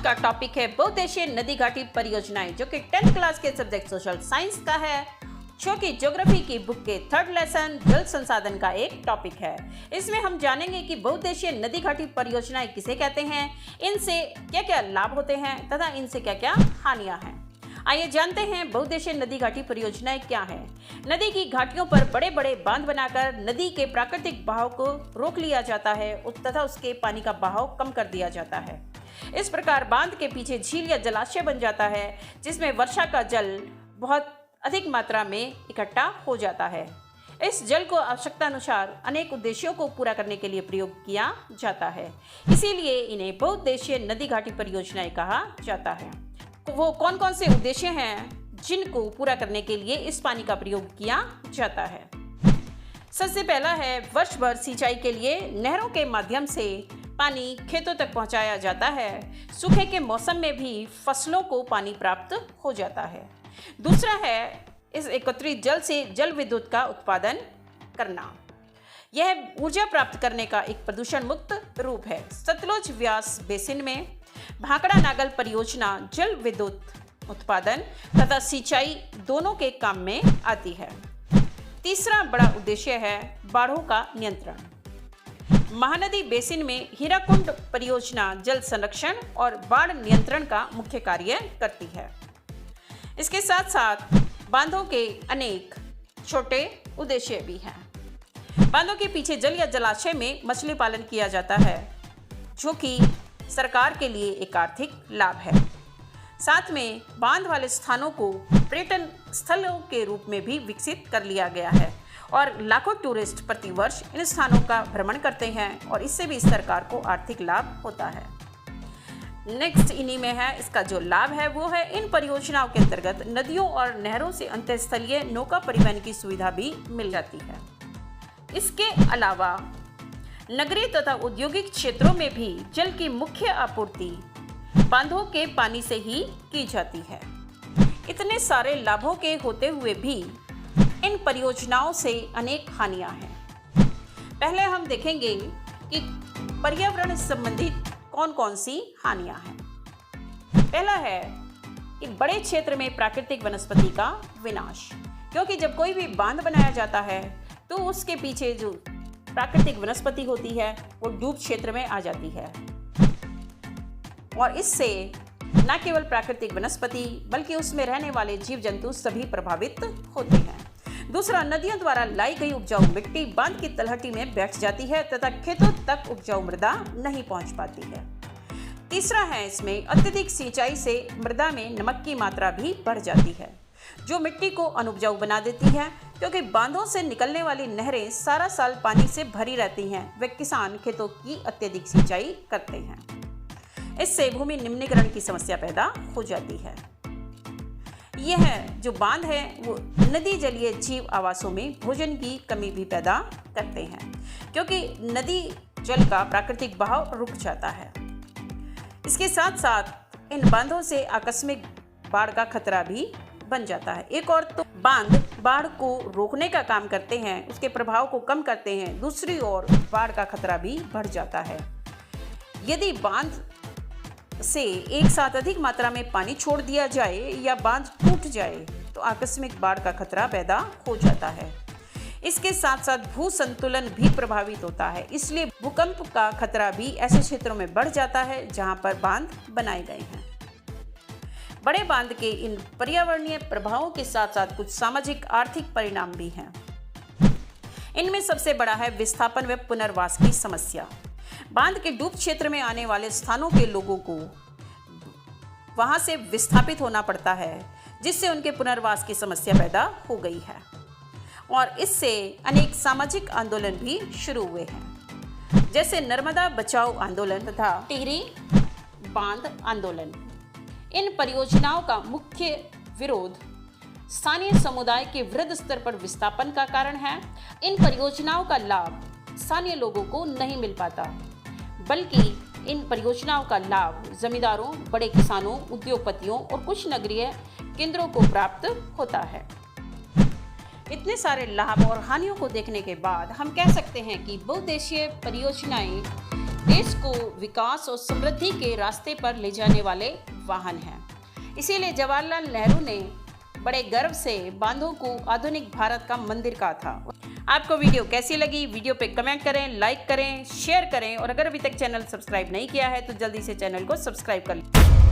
का टॉपिक है बहुउद्देशीय नदी घाटी परियोजनाएं, जो कि 10th क्लास के सब्जेक्ट सोशल साइंस का है, जो कि ज्योग्राफी की बुक के 3rd लेसन जल संसाधन का एक टॉपिक है। इसमें हम जानेंगे कि बहुउद्देशीय नदी घाटी परियोजनाएं किसे कहते हैं, इनसे क्या क्या लाभ होते हैं तथा इनसे क्या क्या हानियां हैं। आइए जानते हैं बहुउद्देशीय नदी घाटी परियोजनाएं क्या है। नदी की घाटियों पर बड़े बड़े बांध बनाकर नदी के प्राकृतिक बहाव को रोक लिया जाता है तथा उसके पानी का बहाव कम कर दिया जाता है। इस प्रकार बांध के पीछे झील या जलाशय बन जाता है, जिसमें वर्षा का जल बहुत अधिक मात्रा में इकट्ठा हो जाता है। इस जल को आवश्यकता अनुसार अनेक उद्देश्यों को पूरा करने के लिए प्रयोग किया जाता है, इसीलिए इन्हें बहुउद्देशीय नदी घाटी परियोजनाएं कहा जाता है। वो कौन कौन से उद्देश्य हैं जिनको पूरा करने के लिए इस पानी का प्रयोग किया जाता है। सबसे पहला है वर्ष भर सिंचाई के लिए नहरों के माध्यम से पानी खेतों तक पहुंचाया जाता है। सूखे के मौसम में भी फसलों को पानी प्राप्त हो जाता है। दूसरा है इस एकत्रित जल से जल विद्युत का उत्पादन करना। यह ऊर्जा प्राप्त करने का एक प्रदूषण मुक्त रूप है। सतलुज व्यास बेसिन में भाखड़ा नागल परियोजना जल विद्युत उत्पादन तथा सिंचाई दोनों के काम में आती है। तीसरा बड़ा उद्देश्य है बाढ़ों का नियंत्रण। महानदी बेसिन में हीराकुंड परियोजना जल संरक्षण और बाढ़ नियंत्रण का मुख्य कार्य करती है। इसके साथ साथ बांधों के अनेक छोटे उद्देश्य भी हैं। बांधों के पीछे जल या जलाशय में मछली पालन किया जाता है, जो कि सरकार के लिए एक आर्थिक लाभ है। साथ में बांध वाले स्थानों को पर्यटन स्थलों के रूप में भी विकसित कर लिया गया है और लाखों टूरिस्ट प्रतिवर्ष इन स्थानों का भ्रमण करते हैं और इससे भी सरकार को आर्थिक लाभ होता है। नेक्स्ट इन्हीं में है, इसका जो लाभ है वो है इन परियोजनाओं के अंतर्गत नदियों और नहरों से अंतरस्थलीय नौका परिवहन की सुविधा भी मिल जाती है। इसके अलावा नगरीय तथा औद्योगिक क्षेत्रों में भी जल की मुख्य आपूर्ति बांधों के पानी से ही की जाती है। इतने सारे लाभों के होते हुए भी इन परियोजनाओं से अनेक हानियां हैं। पहले हम देखेंगे कि पर्यावरण संबंधित कौन कौन सी हानियां हैं। पहला है कि बड़े क्षेत्र में प्राकृतिक वनस्पति का विनाश, क्योंकि जब कोई भी बांध बनाया जाता है तो उसके पीछे जो प्राकृतिक वनस्पति होती है वो डूब क्षेत्र में आ जाती है और इससे न केवल प्राकृतिक वनस्पति बल्कि उसमें रहने वाले जीव जंतु सभी प्रभावित होते हैं। दूसरा, नदियों द्वारा लाई गई उपजाऊ मिट्टी बांध की तलहटी में बैठ जाती है तथा खेतों तक उपजाऊ मृदा नहीं पहुंच पाती है। तीसरा है, इसमें अत्यधिक सिंचाई से मृदा में नमक की मात्रा भी बढ़ जाती है, जो मिट्टी को अनुपजाऊ बना देती है, क्योंकि बांधों से निकलने वाली नहरें सारा साल पानी से भरी रहती हैं। वे किसान खेतों की अत्यधिक सिंचाई करते हैं। इससे भूमि निम्नीकरण की समस्या पैदा हो जाती है। यह जो बांध है वो नदी जलीय जीव आवासों में भोजन की कमी भी पैदा करते हैं, क्योंकि नदी जल का प्राकृतिक बहाव रुक जाता है। इसके साथ साथ इन बांधों से आकस्मिक बाढ़ का खतरा भी बन जाता है। एक और तो बांध बाढ़ को रोकने का काम करते हैं, उसके प्रभाव को कम करते हैं। दूसरी ओर बाढ़ का खतरा भी बढ़ जाता है। यदि बांध से एक साथ अधिक मात्रा में पानी छोड़ दिया जाए या बांध टूट जाए तो आकस्मिक बाढ़ का खतरा पैदा हो जाता है। इसके साथ साथ भू संतुलन भी प्रभावित होता है, इसलिए भूकंप का खतरा भी ऐसे क्षेत्रों में बढ़ जाता है जहां पर बांध बनाए गए हैं। बड़े बांध के इन पर्यावरणीय प्रभावों के साथ साथ कुछ सामाजिक आर्थिक परिणाम भी हैं। इनमें सबसे बड़ा है विस्थापन व पुनर्वास की समस्या। बांध के डूब क्षेत्र में आने वाले स्थानों के लोगों को वहां से विस्थापित होना पड़ता है, जिससे उनके पुनर्वास की समस्या पैदा हो गई है और इससे अनेक सामाजिक आंदोलन भी शुरू हुए हैं, जैसे नर्मदा बचाओ आंदोलन तथा टिहरी बांध आंदोलन। इन परियोजनाओं का मुख्य विरोध स्थानीय समुदाय के वृहद स्तर पर विस्थापन का कारण है। इन परियोजनाओं का लाभ स्थानीय लोगों को नहीं मिल पाता, बल्कि इन परियोजनाओं का लाभ जमींदारों, बड़े किसानों, उद्योगपतियों और कुछ नगरीय केंद्रों को प्राप्त होता है। इतने सारे लाभ और हानियों को देखने के बाद हम कह सकते हैं कि बहुउद्देशीय परियोजनाएं देश को विकास और समृद्धि के रास्ते पर ले जाने वाले वाहन हैं। इसीलिए जवाहरलाल नेहरू ने बड़े गर्व से बांधों को आधुनिक भारत का मंदिर कहा था। आपको वीडियो कैसी लगी? वीडियो पे कमेंट करें, लाइक करें, शेयर करें और अगर अभी तक चैनल सब्सक्राइब नहीं किया है तो जल्दी से चैनल को सब्सक्राइब कर लें।